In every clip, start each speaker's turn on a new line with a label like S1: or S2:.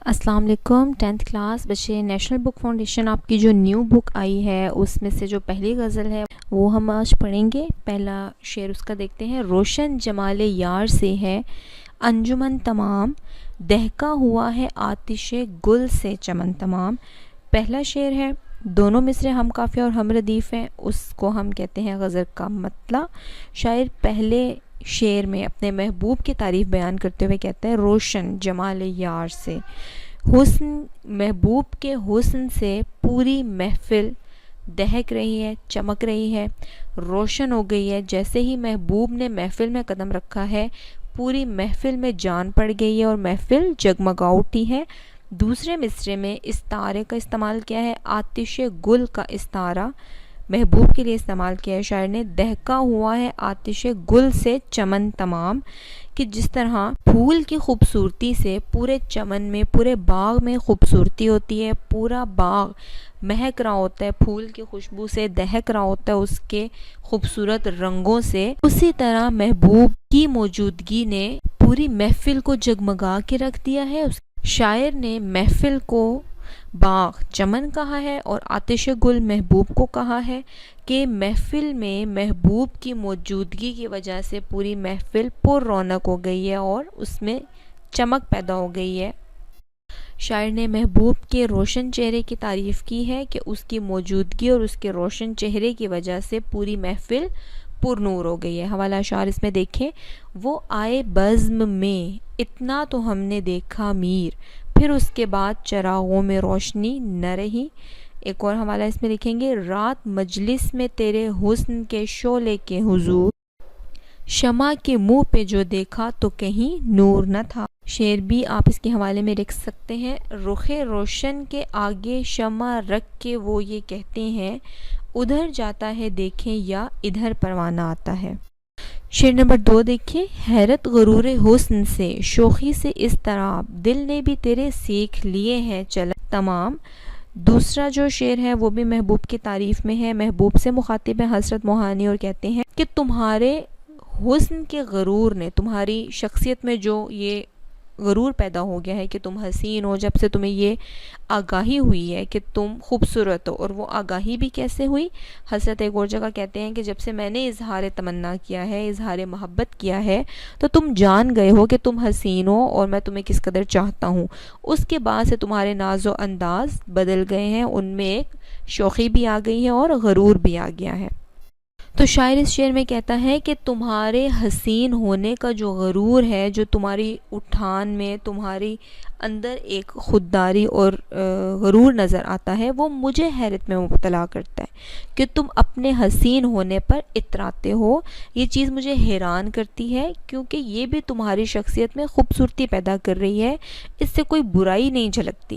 S1: السلام علیکم 10th class بچے، نیشنل بک فاؤنڈیشن آپ کی جو نیو بک آئی ہے اس میں سے جو پہلی غزل ہے وہ ہم آج پڑھیں گے۔ پہلا شعر اس کا دیکھتے ہیں۔ روشن جمال یار سے ہے انجمن تمام، دہکا ہوا ہے آتش گل سے چمن تمام۔ پہلا شعر ہے، دونوں مصرے ہم قافیہ اور ہم ردیف ہیں، اس کو ہم کہتے ہیں غزل کا مطلع۔ شاعر پہلے شعر میں اپنے محبوب کی تعریف بیان کرتے ہوئے کہتا ہے روشن جمال یار سے، حسن محبوب کے حسن سے پوری محفل دہک رہی ہے، چمک رہی ہے، روشن ہو گئی ہے۔ جیسے ہی محبوب نے محفل میں قدم رکھا ہے پوری محفل میں جان پڑ گئی ہے اور محفل جگمگا اٹھی ہے۔ دوسرے مصرے میں استعارے کا استعمال کیا ہے، آتش گل کا استعارہ محبوب کے لیے استعمال کیا ہے شاعر نے۔ دہکا ہوا ہے آتش گل سے چمن تمام، کہ جس طرح پھول کی خوبصورتی سے پورے چمن میں، پورے باغ میں خوبصورتی ہوتی ہے، پورا باغ مہک رہا ہوتا ہے، پھول کی خوشبو سے دہک رہا ہوتا ہے، اس کے خوبصورت رنگوں سے، اسی طرح محبوب کی موجودگی نے پوری محفل کو جگمگا کے رکھ دیا ہے۔ شاعر نے محفل کو باغ چمن کہا ہے اور آتش گل محبوب کو کہا ہے کہ محفل میں محبوب کی موجودگی کی وجہ سے پوری محفل پر رونق ہو گئی ہے اور اس میں چمک پیدا ہو گئی ہے۔ شاعر نے محبوب کے روشن چہرے کی تعریف کی ہے کہ اس کی موجودگی اور اس کے روشن چہرے کی وجہ سے پوری محفل پر نور ہو گئی ہے۔ حوالہ اشعار اس میں دیکھیں۔ وہ آئے بزم میں اتنا تو ہم نے دیکھا میر، پھر اس کے بعد چراغوں میں روشنی نہ رہی۔ ایک اور حوالہ اس میں لکھیں گے، رات مجلس میں تیرے حسن کے شعلے کے حضور، شمع کے منہ پہ جو دیکھا تو کہیں نور نہ تھا۔ شعر بھی آپ اس کے حوالے میں رکھ سکتے ہیں۔ رخ روشن کے آگے شمع رکھ کے وہ یہ کہتے ہیں، ادھر جاتا ہے دیکھیں یا ادھر پروانہ آتا ہے۔ شعر نمبر 2 دیکھیں۔ حیرت غرور حسن سے شوخی سے اضطراب، دل نے بھی تیرے سیکھ لیے ہیں چلن تمام۔ دوسرا جو شعر ہے وہ بھی محبوب کی تعریف میں ہے۔ محبوب سے مخاطب ہے حضرت موہانی اور کہتے ہیں کہ تمہارے حسن کے غرور نے، تمہاری شخصیت میں جو یہ غرور پیدا ہو گیا ہے کہ تم حسین ہو، جب سے تمہیں یہ آگاہی ہوئی ہے کہ تم خوبصورت ہو، اور وہ آگاہی بھی کیسے ہوئی، حضرت ایک اور جگہ کہتے ہیں کہ جب سے میں نے اظہار تمنا کیا ہے، اظہار محبت کیا ہے، تو تم جان گئے ہو کہ تم حسین ہو اور میں تمہیں کس قدر چاہتا ہوں۔ اس کے بعد سے تمہارے ناز و انداز بدل گئے ہیں، ان میں ایک شوخی بھی آ گئی ہے اور غرور بھی آ گیا ہے۔ تو شاعر اس شعر میں کہتا ہے کہ تمہارے حسین ہونے کا جو غرور ہے، جو تمہاری اٹھان میں، تمہاری اندر ایک خودداری اور غرور نظر آتا ہے، وہ مجھے حیرت میں مبتلا کرتا ہے کہ تم اپنے حسین ہونے پر اتراتے ہو۔ یہ چیز مجھے حیران کرتی ہے کیونکہ یہ بھی تمہاری شخصیت میں خوبصورتی پیدا کر رہی ہے، اس سے کوئی برائی نہیں جھلکتی۔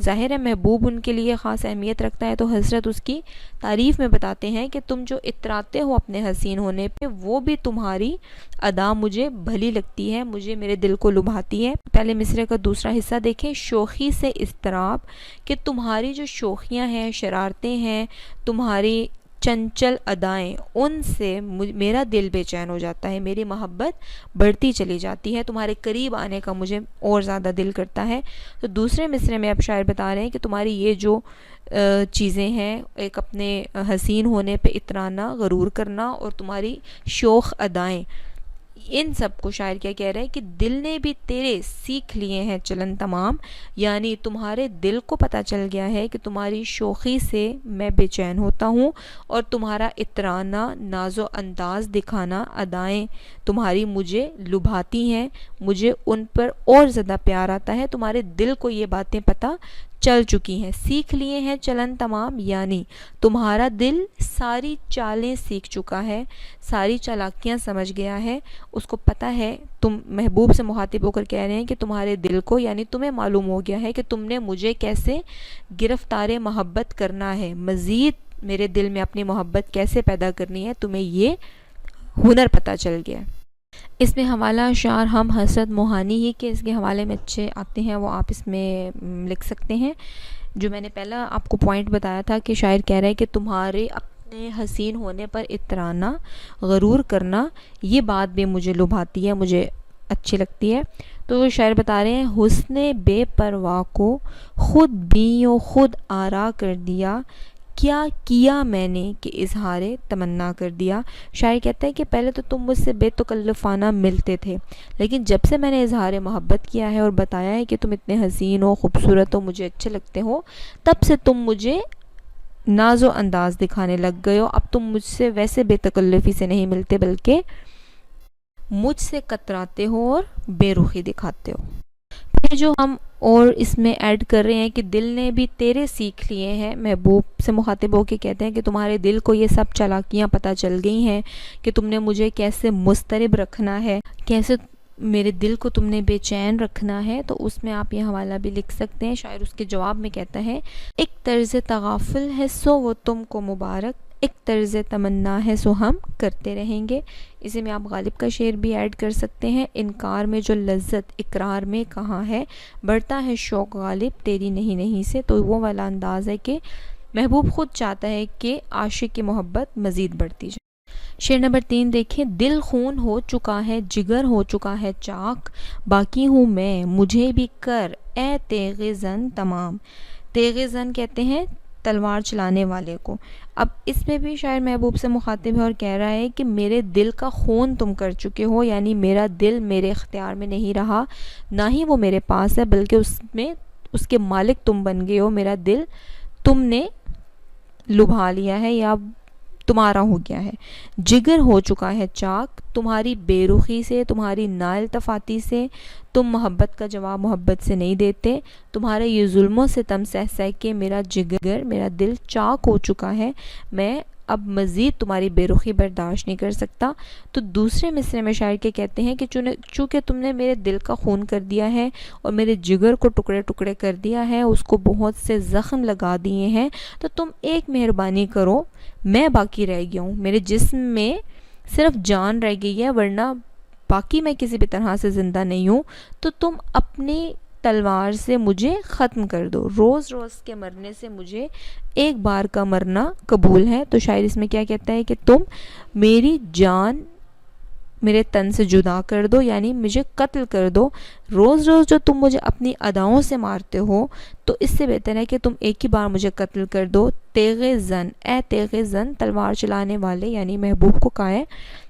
S1: ظاہر ہے محبوب ان کے لیے خاص اہمیت رکھتا ہے، تو حضرت اس کی تعریف میں بتاتے ہیں کہ تم جو اتراتے ہو اپنے حسین ہونے پہ، وہ بھی تمہاری ادا مجھے بھلی لگتی ہے، مجھے میرے دل کو لبھاتی ہے۔ پہلے مصرے کا دوسرا حصہ دیکھیں۔ شوخی سے اضطراب، کہ تمہاری جو شوخیاں ہیں، شرارتیں ہیں، تمہاری چنچل ادائیں، ان سے میرا دل بے چین ہو جاتا ہے، میری محبت بڑھتی چلی جاتی ہے، تمہارے قریب آنے کا مجھے اور زیادہ دل کرتا ہے۔ تو دوسرے مصرے میں اب شاعر بتا رہے ہیں کہ تمہاری یہ جو چیزیں ہیں، ایک اپنے حسین ہونے پہ اترانا، غرور کرنا، اور تمہاری شوخ ادائیں، ان سب کو شاعر کیا کہہ رہے ہیں کہ دل نے بھی تیرے سیکھ لیے ہیں چلن تمام، یعنی تمہارے دل کو پتہ چل گیا ہے کہ تمہاری شوخی سے میں بے چین ہوتا ہوں، اور تمہارا اترانا، ناز و انداز دکھانا، ادائیں تمہاری مجھے لبھاتی ہیں، مجھے ان پر اور زیادہ پیار آتا ہے۔ تمہارے دل کو یہ باتیں پتہ چل چکی ہیں، سیکھ لیے ہیں چلن تمام، یعنی تمہارا دل ساری چالیں سیکھ چکا ہے، ساری چالاکیاں سمجھ گیا ہے، اس کو پتہ ہے۔ تم محبوب سے مخاطب ہو کر کہہ رہے ہیں کہ تمہارے دل کو، یعنی تمہیں معلوم ہو گیا ہے کہ تم نے مجھے کیسے گرفتار محبت کرنا ہے، مزید میرے دل میں اپنی محبت کیسے پیدا کرنی ہے، تمہیں یہ ہنر پتہ چل گیا ہے۔ اس میں حوالہ اشعار ہم حضرت موہانی ہی کے اس کے حوالے میں اچھے آتے ہیں، وہ آپ اس میں لکھ سکتے ہیں۔ جو میں نے پہلا آپ کو پوائنٹ بتایا تھا کہ شاعر کہہ رہے ہیں کہ تمہارے اپنے حسین ہونے پر اترانا، غرور کرنا، یہ بات بھی مجھے لبھاتی ہے، مجھے اچھی لگتی ہے۔ تو وہ شاعر بتا رہے ہیں حسن بے پرواہ کو خود بیں و خود آرا کر دیا، کیا کیا میں نے کہ اظہار تمنا کر دیا۔ شاعر کہتا ہے کہ پہلے تو تم مجھ سے بے تکلفانہ ملتے تھے، لیکن جب سے میں نے اظہار محبت کیا ہے اور بتایا ہے کہ تم اتنے حسین ہو، خوبصورت ہو، مجھے اچھے لگتے ہو، تب سے تم مجھے ناز و انداز دکھانے لگ گئے ہو۔ اب تم مجھ سے ویسے بے تکلفی سے نہیں ملتے، بلکہ مجھ سے کتراتے ہو اور بے رخی دکھاتے ہو۔ پھر جو ہم اور اس میں ایڈ کر رہے ہیں کہ دل نے بھی تیرے سیکھ لیے ہیں، محبوب سے مخاطب ہو کے کہتے ہیں کہ تمہارے دل کو یہ سب چالاکیاں پتہ چل گئی ہیں کہ تم نے مجھے کیسے مضطرب رکھنا ہے، کیسے میرے دل کو تم نے بے چین رکھنا ہے۔ تو اس میں آپ یہ حوالہ بھی لکھ سکتے ہیں۔ شاعر اس کے جواب میں کہتا ہے ایک طرز تغافل ہے سو وہ تم کو مبارک، ایک طرز تمنا ہے سو ہم کرتے رہیں گے۔ اسی میں آپ غالب کا شعر بھی ایڈ کر سکتے ہیں، انکار میں جو لذت اقرار میں کہاں ہے، بڑھتا ہے شوق غالب تیری نہیں نہیں سے۔ تو وہ والا انداز ہے کہ محبوب خود چاہتا ہے کہ عاشق کی محبت مزید بڑھتی جائے۔ شعر نمبر 3 دیکھیں، دل خون ہو چکا ہے جگر ہو چکا ہے چاک، باقی ہوں میں مجھے بھی کر اے تیغ زن تمام۔ تیغ زن کہتے ہیں تلوار چلانے والے کو۔ اب اس میں بھی شاعر محبوب سے مخاطب ہے اور کہہ رہا ہے کہ میرے دل کا خون تم کر چکے ہو، یعنی میرا دل میرے اختیار میں نہیں رہا، نہ ہی وہ میرے پاس ہے، بلکہ اس کے مالک تم بن گئے ہو۔ میرا دل تم نے لبھا لیا ہے یا تمہارا ہو گیا ہے۔ جگر ہو چکا ہے چاک، تمہاری بے رخی سے، تمہاری ناالتفاتی سے تم محبت کا جواب محبت سے نہیں دیتے، تمہارے یہ ظلم و ستم سہ سہ کے میرا جگر، میرا دل چاک ہو چکا ہے، میں اب مزید تمہاری بے رخی برداشت نہیں کر سکتا۔ تو دوسرے مصرعے میں شاعر کے کہتے ہیں کہ چونکہ تم نے میرے دل کا خون کر دیا ہے اور میرے جگر کو ٹکڑے ٹکڑے کر دیا ہے، اس کو بہت سے زخم لگا دیے ہیں، تو تم ایک مہربانی کرو، میں باقی رہ گیا ہوں، میرے جسم میں صرف جان رہ گئی ہے، ورنہ باقی میں کسی بھی طرح سے زندہ نہیں ہوں، تو تم اپنی تلوار سے مجھے ختم کر دو، روز روز کے مرنے سے مجھے ایک بار کا مرنا قبول ہے۔ تو شاعر اس میں کیا کہتا ہے کہ تم میری جان میرے تن سے جدا کر دو، یعنی مجھے قتل کر دو۔ روز روز جو تم مجھے اپنی اداؤں سے مارتے ہو، تو اس سے بہتر ہے کہ تم ایک ہی بار مجھے قتل کر دو۔ تیغ زن، اے تیغ زن تلوار چلانے والے، یعنی محبوب کو کہا ہے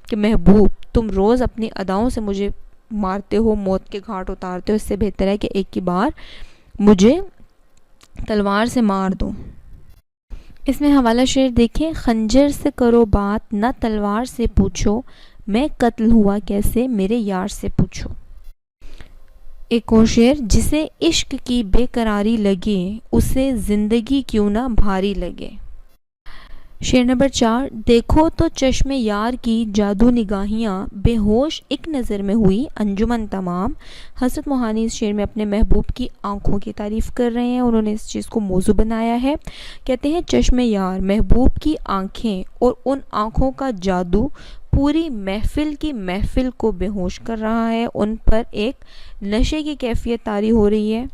S1: کہ محبوب تم روز اپنی اداؤں سے مجھے مارتے ہو، موت کے گھاٹ اتارتے ہو، اس سے بہتر ہے کہ ایک ہی بار مجھے تلوار سے مار دو۔ اس میں حوالہ شعر دیکھیں، خنجر سے کرو بات نہ تلوار سے پوچھو، میں قتل ہوا کیسے میرے یار سے پوچھو۔ ایک اور شعر، جسے عشق کی بے قراری لگے اسے زندگی کیوں نہ بھاری لگے۔ شعر نمبر 4، دیکھو تو چشم یار کی جادو نگاہیاں، بے ہوش ایک نظر میں ہوئی انجمن تمام۔ حضرت موہانی اس شعر میں اپنے محبوب کی آنکھوں کی تعریف کر رہے ہیں، انہوں نے اس چیز کو موضوع بنایا ہے۔ کہتے ہیں چشم یار، محبوب کی آنکھیں اور ان آنکھوں کا جادو پوری محفل کی محفل کو بے ہوش کر رہا ہے، ان پر ایک نشے کی کیفیت طاری ہو رہی ہے۔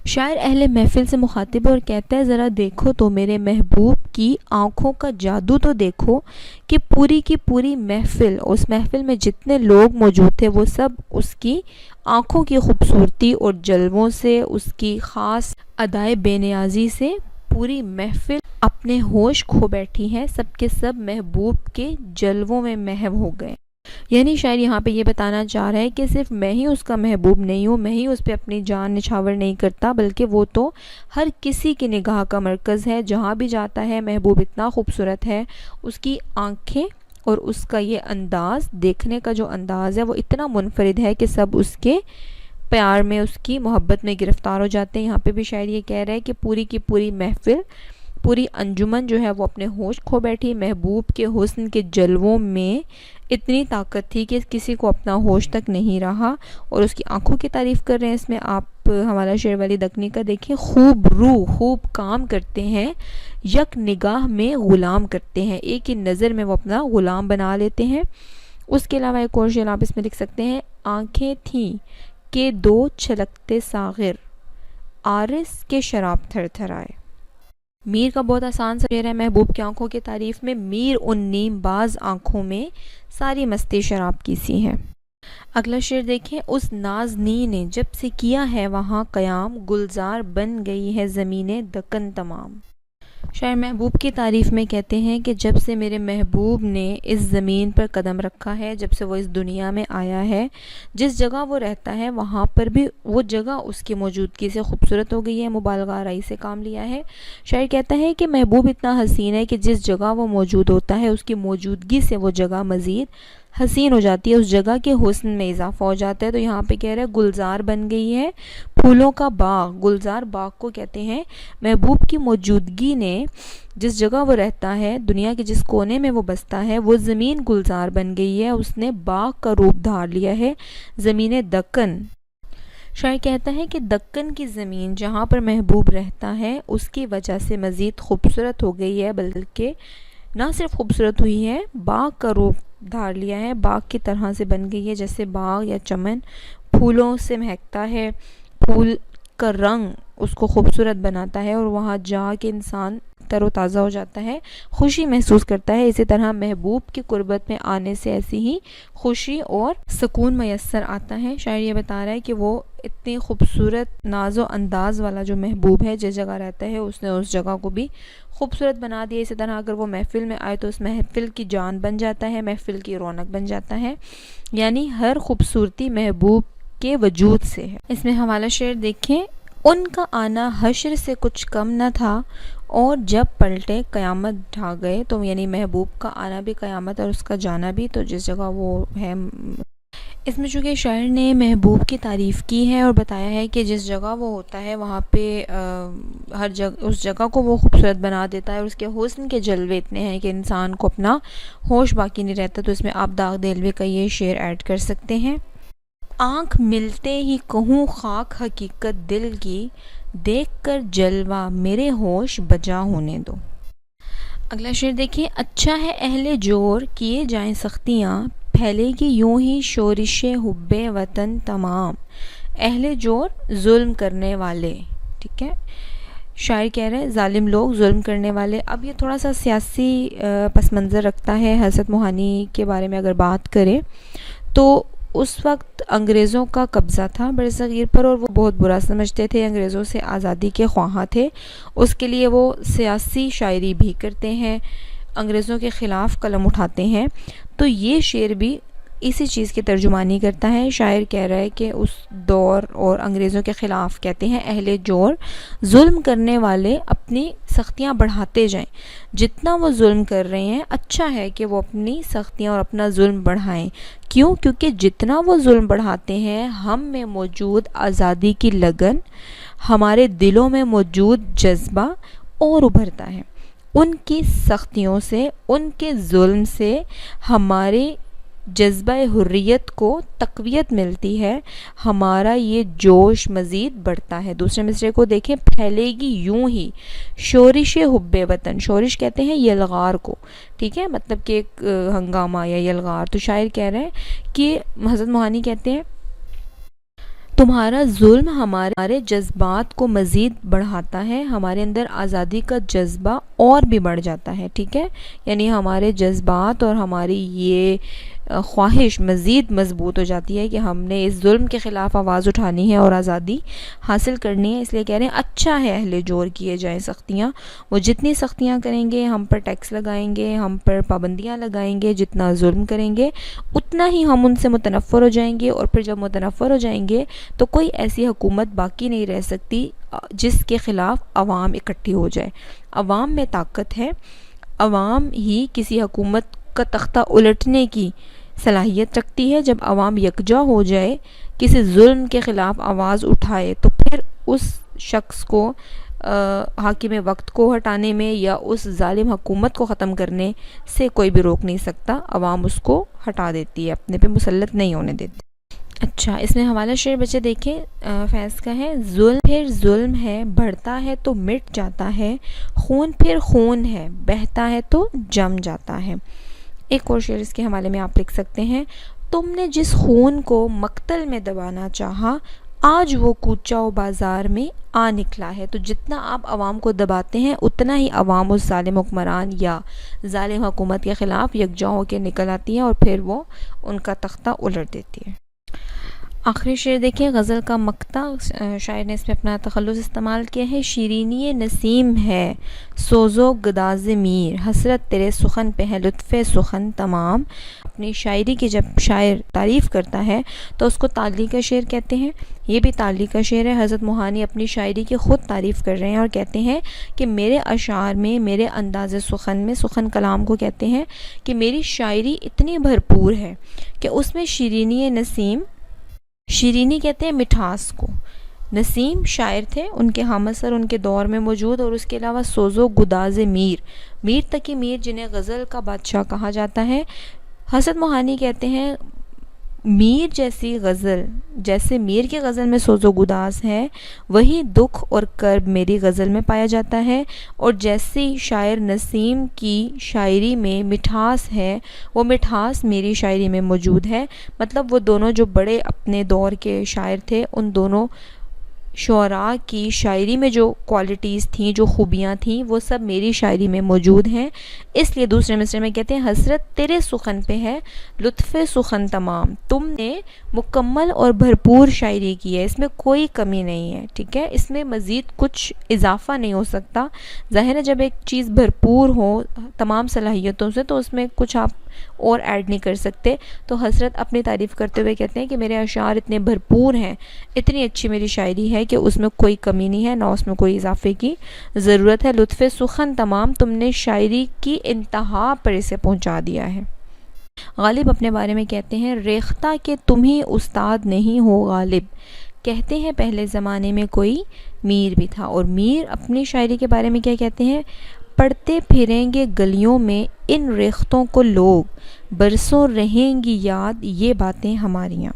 S1: شاعر اہل محفل سے مخاطب اور کہتا ہے ذرا دیکھو تو میرے محبوب کی آنکھوں کا جادو تو دیکھو، کہ پوری کی پوری محفل، اس محفل میں جتنے لوگ موجود تھے وہ سب اس کی آنکھوں کی خوبصورتی اور جلووں سے، اس کی خاص ادائے بے نیازی سے پوری محفل اپنے ہوش کھو بیٹھی ہیں، سب کے سب محبوب کے جلووں میں محو ہو گئے۔ یعنی شاعر یہاں پہ یہ بتانا چاہ رہا ہے کہ صرف میں ہی اس کا محبوب نہیں ہوں، میں ہی اس پہ اپنی جان نچھاور نہیں کرتا، بلکہ وہ تو ہر کسی کی نگاہ کا مرکز ہے، جہاں بھی جاتا ہے محبوب اتنا خوبصورت ہے، اس کی آنکھیں اور اس کا یہ انداز، دیکھنے کا جو انداز ہے وہ اتنا منفرد ہے کہ سب اس کے پیار میں، اس کی محبت میں گرفتار ہو جاتے ہیں۔ یہاں پہ بھی شاعر یہ کہہ رہا ہے کہ پوری کی پوری محفل، پوری انجمن جو ہے وہ اپنے ہوش کھو بیٹھی، محبوب کے حسن کے جلووں میں اتنی طاقت تھی کہ کسی کو اپنا ہوش تک نہیں رہا، اور اس کی آنکھوں کی تعریف کر رہے ہیں۔ اس میں آپ حوالہ شعر والی دکنی کا دیکھیں، خوب روح خوب کام کرتے ہیں، یک نگاہ میں غلام کرتے ہیں، ایک ہی نظر میں وہ اپنا غلام بنا لیتے ہیں۔ اس کے علاوہ ایک اور شعر آپ اس میں لکھ سکتے ہیں، آنکھیں تھیں کہ دو چھلکتے ساغر، عارس کے شراب تھر تھر آئے۔ میر کا بہت آسان سا شعر ہے محبوب کی آنکھوں کی تعریف میں، میر ان نیم باز آنکھوں میں ساری مستی شراب کی سی ہے۔ اگلا شعر دیکھیں، اس نازنی نے جب سے کیا ہے وہاں قیام، گلزار بن گئی ہے زمین دکن تمام۔ شاعر محبوب کی تعریف میں کہتے ہیں کہ جب سے میرے محبوب نے اس زمین پر قدم رکھا ہے، جب سے وہ اس دنیا میں آیا ہے، جس جگہ وہ رہتا ہے وہاں پر بھی وہ جگہ اس کی موجودگی سے خوبصورت ہو گئی ہے، مبالغہ آرائی سے کام لیا ہے۔ شاعر کہتا ہے کہ محبوب اتنا حسین ہے کہ جس جگہ وہ موجود ہوتا ہے اس کی موجودگی سے وہ جگہ مزید حسین ہو جاتی ہے، اس جگہ کے حسن میں اضافہ ہو جاتا ہے۔ تو یہاں پہ کہہ رہا ہے گلزار بن گئی ہے، پھولوں کا باغ، گلزار باغ کو کہتے ہیں۔ محبوب کی موجودگی نے جس جگہ وہ رہتا ہے، دنیا کے جس کونے میں وہ بستا ہے، وہ زمین گلزار بن گئی ہے، اس نے باغ کا روپ دھار لیا ہے، زمین دکن۔ شاعر کہتا ہے کہ دکن کی زمین جہاں پر محبوب رہتا ہے اس کی وجہ سے مزید خوبصورت ہو گئی ہے، بلکہ نہ صرف خوبصورت ہوئی ہے، باغ کا روپ دھار لیا ہے، باغ کی طرح سے بن گئی ہے، جیسے باغ یا چمن پھولوں سے مہکتا ہے، پھول کا رنگ اس کو خوبصورت بناتا ہے اور وہاں جا کے انسان تر و تازہ ہو جاتا ہے، خوشی محسوس کرتا ہے۔ اسی طرح محبوب کی قربت میں آنے سے ایسی ہی خوشی اور سکون میسر آتا ہے۔ شاعر یہ بتا رہا ہے کہ وہ اتنی خوبصورت ناز و انداز والا جو محبوب ہے، جس جگہ رہتا ہے اس نے اس جگہ کو بھی خوبصورت بنا دیا۔ اسی طرح اگر وہ محفل میں آئے تو اس محفل کی جان بن جاتا ہے، محفل کی رونق بن جاتا ہے، یعنی ہر خوبصورتی محبوب کے وجود سے ہے۔ اس میں حوالہ شعر دیکھیں، ان کا آنا حشر سے کچھ کم نہ تھا اور جب پلٹے قیامت ڈھا گئے، تو یعنی محبوب کا آنا بھی قیامت اور اس کا جانا بھی، تو جس جگہ وہ ہے۔ اس میں چونکہ شاعر نے محبوب کی تعریف کی ہے اور بتایا ہے کہ جس جگہ وہ ہوتا ہے وہاں پہ ہر جگہ اس جگہ کو وہ خوبصورت بنا دیتا ہے، اور اس کے حسن کے جلوے اتنے ہیں کہ انسان کو اپنا ہوش باقی نہیں رہتا۔ تو اس میں آپ داغ دلوے کا یہ شعر ایڈ کر سکتے ہیں۔ آنکھ ملتے ہی کہوں خاک حقیقت دل کی، دیکھ کر جلوہ میرے ہوش بجا ہونے دو۔ اگلا شعر دیکھیں، اچھا ہے اہل جور کیے جائیں سختیاں، پھیلے گی یوں ہی شورش حب وطن تمام۔ اہل جور ظلم کرنے والے، ٹھیک ہے، شاعر کہہ رہے ہیں ظالم لوگ، ظلم کرنے والے۔ اب یہ تھوڑا سا سیاسی پس منظر رکھتا ہے۔ حضرت موہانی کے بارے میں اگر بات کریں تو اس وقت انگریزوں کا قبضہ تھا بر صغیر پر، اور وہ بہت برا سمجھتے تھے، انگریزوں سے آزادی کے خواہاں تھے، اس کے لیے وہ سیاسی شاعری بھی کرتے ہیں، انگریزوں کے خلاف قلم اٹھاتے ہیں۔ تو یہ شعر بھی اسی چیز کی ترجمانی کرتا ہے۔ شاعر کہہ رہا ہے کہ اس دور اور انگریزوں کے خلاف کہتے ہیں اہل جور، ظلم کرنے والے اپنی سختیاں بڑھاتے جائیں، جتنا وہ ظلم کر رہے ہیں اچھا ہے کہ وہ اپنی سختیاں اور اپنا ظلم بڑھائیں۔ کیوں؟ کیونکہ جتنا وہ ظلم بڑھاتے ہیں، ہم میں موجود آزادی کی لگن، ہمارے دلوں میں موجود جذبہ اور ابھرتا ہے۔ ان کی سختیوں سے، ان کے ظلم سے ہمارے جذبہ حریت کو تقویت ملتی ہے، ہمارا یہ جوش مزید بڑھتا ہے۔ دوسرے مصرعے کو دیکھیں، پھیلے گی یوں ہی شورش حب وطن، شورش کہتے ہیں یلغار کو، ٹھیک ہے، مطلب کہ ایک ہنگامہ یا یلغار۔ تو شاعر کہہ رہے ہیں کہ حضرت موہانی کہتے ہیں تمہارا ظلم ہمارے جذبات کو مزید بڑھاتا ہے، ہمارے اندر آزادی کا جذبہ اور بھی بڑھ جاتا ہے، ٹھیک ہے، یعنی ہمارے جذبات اور ہماری یہ خواہش مزید مضبوط ہو جاتی ہے کہ ہم نے اس ظلم کے خلاف آواز اٹھانی ہے اور آزادی حاصل کرنی ہے۔ اس لیے کہہ رہے ہیں اچھا ہے اہل جور کیے جائیں سختیاں، وہ جتنی سختیاں کریں گے، ہم پر ٹیکس لگائیں گے، ہم پر پابندیاں لگائیں گے، جتنا ظلم کریں گے اتنا ہی ہم ان سے متنفر ہو جائیں گے، اور پھر جب متنفر ہو جائیں گے تو کوئی ایسی حکومت باقی نہیں رہ سکتی جس کے خلاف عوام اکٹھی ہو جائے۔ عوام میں طاقت ہے، عوام ہی کسی حکومت کا تختہ الٹنے کی صلاحیت رکھتی ہے۔ جب عوام یکجا ہو جائے، کسی ظلم کے خلاف آواز اٹھائے، تو پھر اس شخص کو حاکم وقت کو ہٹانے میں یا اس ظالم حکومت کو ختم کرنے سے کوئی بھی روک نہیں سکتا، عوام اس کو ہٹا دیتی ہے، اپنے پہ مسلط نہیں ہونے دیتی۔ اچھا، اس میں حوالہ شعر بچے دیکھیں، فیض کا ہے، ظلم پھر ظلم ہے، بڑھتا ہے تو مٹ جاتا ہے، خون پھر خون ہے، بہتا ہے تو جم جاتا ہے۔ ایک اور شعر اس کے حوالے میں آپ لکھ سکتے ہیں، تم نے جس خون کو مقتل میں دبانا چاہا، آج وہ کوچہ و بازار میں آ نکلا ہے. تو جتنا آپ عوام کو دباتے ہیں اتنا ہی عوام اس ظالم حکمران یا ظالم حکومت کے خلاف یکجا ہو کے نکل آتی ہے اور پھر وہ ان کا تختہ الٹ دیتی ہے. آخری شعر دیکھیں، غزل کا مقطع. شاعر نے اس میں اپنا تخلص استعمال کیا ہے. شیرینی نسیم ہے سوز و گداز میر، حسرت تیرے سخن پہ ہے لطف سخن تمام. اپنی شاعری کی جب شاعر تعریف کرتا ہے تو اس کو تعلیق کا شعر کہتے ہیں. یہ بھی تعلیق کا شعر ہے. حضرت موہانی اپنی شاعری کی خود تعریف کر رہے ہیں اور کہتے ہیں کہ میرے اشعار میں، میرے انداز سخن میں، سخن کلام کو کہتے ہیں کہ میری شاعری اتنی بھرپور ہے کہ اس میں شیرینی نسیم، شیرینی کہتے ہیں مٹھاس کو. نسیم شاعر تھے، ان کے ہم عصر ان کے دور میں موجود، اور اس کے علاوہ سوز و گداز میر، میر تقی میر جنہیں غزل کا بادشاہ کہا جاتا ہے. حسن موہانی کہتے ہیں میر جیسی غزل، جیسے میر کی غزل میں سوز و گداز ہے وہی دکھ اور کرب میری غزل میں پایا جاتا ہے، اور جیسی شاعر نسیم کی شاعری میں مٹھاس ہے وہ مٹھاس میری شاعری میں موجود ہے. مطلب وہ دونوں جو بڑے اپنے دور کے شاعر تھے، ان دونوں شعراء کی شاعری میں جو کوالٹیز تھیں، جو خوبیاں تھیں، وہ سب میری شاعری میں موجود ہیں. اس لیے دوسرے مصرعے میں کہتے ہیں حسرت تیرے سخن پہ ہے لطف سخن تمام. تم نے مکمل اور بھرپور شاعری کی ہے، اس میں کوئی کمی نہیں ہے. ٹھیک ہے، اس میں مزید کچھ اضافہ نہیں ہو سکتا. ظاہر ہے جب ایک چیز بھرپور ہو تمام صلاحیتوں سے تو اس میں کچھ آپ اور ایڈ نہیں کر سکتے. تو حسرت اپنی تعریف کرتے ہوئے کہتے ہیں کہ میرے اشعار اتنے بھرپور ہیں، اتنی اچھی میری شاعری ہے کہ اس میں کوئی کمی نہیں ہے، نہ اس میں کوئی اضافے کی ضرورت ہے. لطف سخن تمام، تم نے شاعری کی انتہا پر اسے پہنچا دیا ہے. غالب اپنے بارے میں کہتے ہیں ریختہ کہ تم ہی استاد نہیں ہو غالب، کہتے ہیں پہلے زمانے میں کوئی میر بھی تھا. اور میر اپنی شاعری کے بارے میں کیا کہتے ہیں، پڑھتے پھریں گے گلیوں میں ان ریختوں کو لوگ، برسوں رہیں گی یاد یہ باتیں ہماریاں.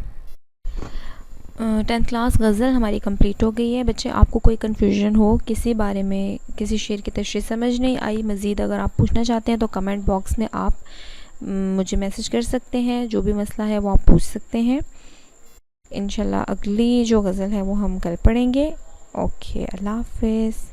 S1: 10th کلاس غزل ہماری کمپلیٹ ہو گئی ہے. بچے آپ کو کوئی کنفیوژن ہو، کسی بارے میں کسی شعر کی تشریح سمجھ نہیں آئی، مزید اگر آپ پوچھنا چاہتے ہیں تو کمنٹ باکس میں آپ مجھے میسج کر سکتے ہیں. جو بھی مسئلہ ہے وہ آپ پوچھ سکتے ہیں. انشاءاللہ اگلی جو غزل ہے وہ ہم کل پڑھیں گے. اوکے، اللہ حافظ.